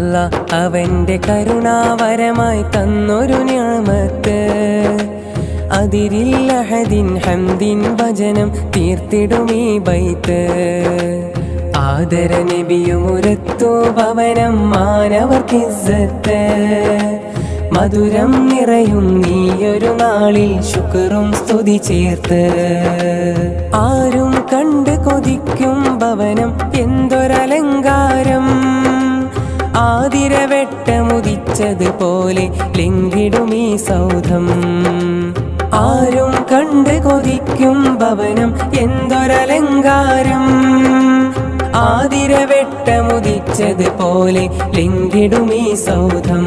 അല്ലാ അവന്റെ കരുണാവരമായി തന്നൊരു നിഅമത്ത് അതിരില്ല ഹദിൻ ഹംദിൻ വചനം തീർത്തിടുമീ ബൈത്ത് ആദര നബിയുമുരത്തു ഭവനം മാനവർക്കിസ്സത്ത് മധുരം നിറയും നീയൊരു നാളിൽ ശുക്റും സ്തുതി ചേർത്ത് ആരും കണ്ട് കൊതിക്കും ഭവനം എന്തൊരലങ്കാരം ആതിരവെട്ടമുദിച്ചതുപോലെ ലംഘിടുമീ സൗധം ആരും കണ്ട് കൊതിക്കും ഭവനം എന്തൊരലങ്കാരം ആതിരവെട്ടമുദിച്ചതുപോലെ ലംഘിടുമീ സൗധം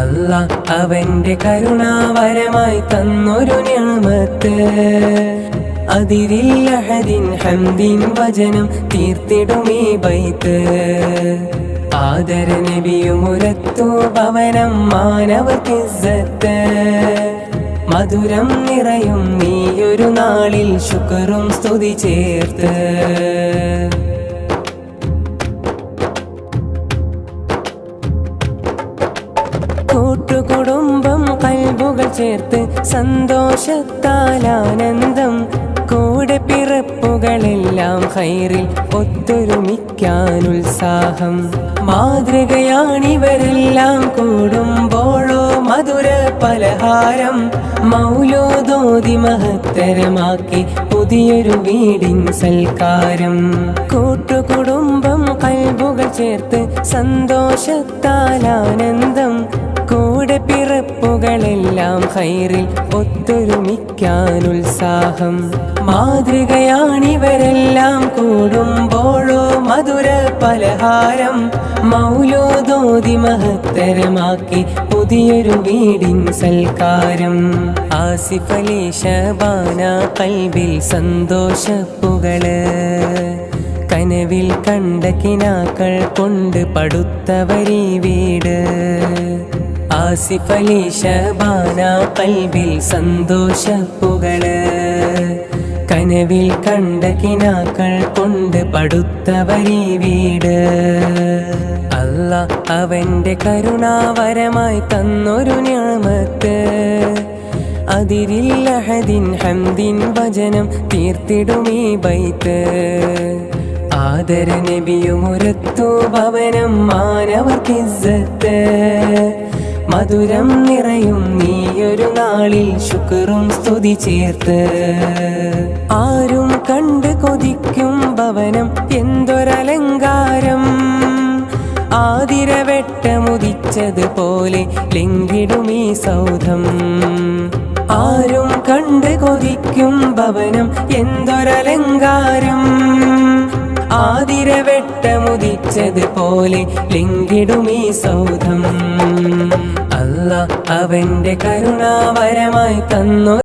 അല്ലാ അവന്റെ കരുണാവരമായി തന്നൊരു നിഅമത്ത് അതിരില്ല ഹദിൻ ഹംദിൻ വചനം തീർത്തിടുമീ ബൈത്ത് ആദര നബിയുമുരത്തു ഭവനം മാനവർക്കിസ്സത്ത് മധുരം നിറയും നീയൊരു നാളിൽ ശുക്റും സ്തുതി ചേർത്ത് കൂട്ടുകുടുംബം കൽബുകൾ ചേർത്ത് സന്തോഷത്താൽ ആനന്ദം കൂടെ പിറപ്പുകളെല്ലാം ഖൈറിൽ ഒത്തൊരുമിക്കാൻ ഉത്സാഹം മാതൃകയാണിവരെല്ലാം കൂടുമ്പോഴോ മധുര പലഹാരം മൗലൂദോതി മഹത്തരമാക്കി പുതിയൊരു വീടിൻ സൽക്കാരം കൂട്ടുകുടുംബം കൽബുകൾ ചേർത്ത് സന്തോഷത്താൽ ആനന്ദം കൂടെ പിറപ്പുകളെല്ലാം ഖൈറിൽ ഒത്തൊരുമിക്കാൻ ഉത്സാഹം മാതൃകയാണിവരെല്ലാം കൂടുമ്പോഴോ മധുര പലഹാരം മൗലൂദോതി മഹത്തരമാക്കി പുതിയൊരു വീടിൻ സൽക്കാരം ആസിഫ് അലി ശബാന കൽബിൽ സന്തോഷപ്പുകള് കനവിൽ കണ്ട കിനാക്കൾ കൊണ്ട് പടുത്തവരീ വീട് ആസിഫ് അലി ശബാന കൽബിൽ സന്തോഷപ്പുകള് കനവിൽ കണ്ട കിനാക്കൾ കൊണ്ട് പടുത്തവരീ വീട് അല്ലാ അവന്റെ കരുണാവരമായി തന്നൊരു നിഅമത്ത് അതിരില്ല ഹദിൻ ഹംദിൻ വചനം തീർത്തിടുമീ ബൈത്ത് ആദര നബിയുമുരത്തു ഭവനം മാനവർക്കിസ്സത്ത് മധുരം നിറയും നീയൊരു നാളിൽ ശുക്റും സ്തുതി ചേർത്ത് ആരും കണ്ട് കൊതിക്കും ഭവനം എന്തൊരലങ്കാരം ആതിരവെട്ടമുദിച്ചതുപോലെ ലംഘിടുമീ സൗധം ആരും കണ്ട് കൊതിക്കും ഭവനം എന്തൊരലങ്കാരം ആതിരവെട്ടമുദിച്ചതുപോലെ ലംഘിടുമീ സൗധം അല്ലാ അവന്റെ കരുണാവരമായി തന്നോ